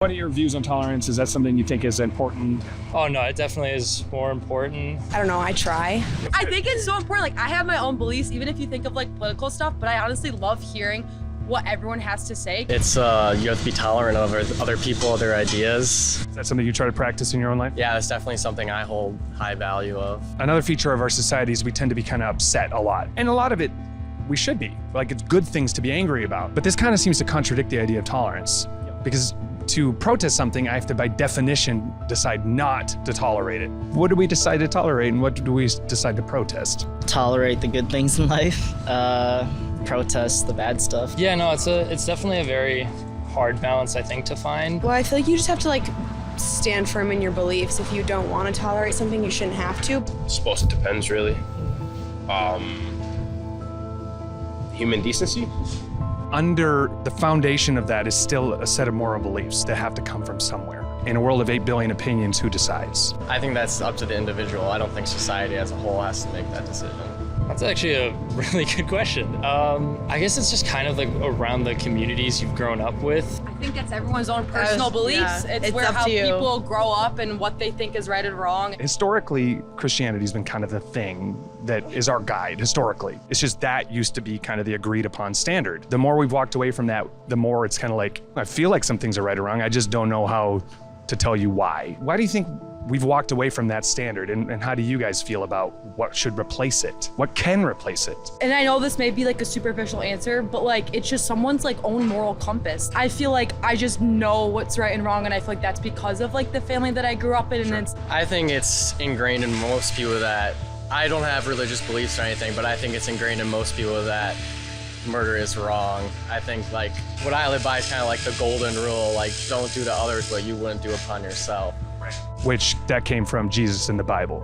What are your views on tolerance? Is that something you think is important? Oh no, it definitely is more important. I don't know, I try. I think it's so important. Like, I have my own beliefs, even if you think of like political stuff, but I honestly love hearing what everyone has to say. It's, you have to be tolerant of other people, other ideas. Is that something you try to practice in your own life? Yeah, that's definitely something I hold high value of. Another feature of our society is we tend to be kind of upset a lot. And a lot of it, we should be. Like, it's good things to be angry about. But this kind of seems to contradict the idea of tolerance. Because to protest something, I have to, by definition, decide not to tolerate it. What do we decide to tolerate and what do we decide to protest? Tolerate the good things in life, protest the bad stuff. Yeah, no, it's definitely a very hard balance, I think, to find. Well, I feel like you just have to like stand firm in your beliefs. If you don't want to tolerate something, you shouldn't have to. I suppose it depends, really. Human decency? Under the foundation of that is still a set of moral beliefs that have to come from somewhere. In a world of 8 billion opinions, who decides? I think that's up to the individual. I don't think society as a whole has to make that decision. That's actually a really good question. I guess it's just kind of like around the communities you've grown up with. I think that's everyone's own personal beliefs. Yeah, it's it's where up how to you. people grow up and what they think is right and wrong. Historically, Christianity's been kind of the thing that is our guide, historically. It's just that used to be kind of the agreed upon standard. The more we've walked away from that, the more it's kind of like, I feel like some things are right or wrong, I just don't know how to tell you why. Why do you think we've walked away from that standard, and how do you guys feel about what should replace it? What can replace it? And I know this may be like a superficial answer, but like it's just someone's like own moral compass. I feel like I just know what's right and wrong, and I feel like that's because of like the family that I grew up in. Sure. And it's I think it's ingrained in most people that, I don't have religious beliefs or anything, but I think it's ingrained in most people that murder is wrong. I think like what I live by is kind of like the golden rule, like don't do to others what you wouldn't do upon yourself. Which that came from Jesus in the Bible.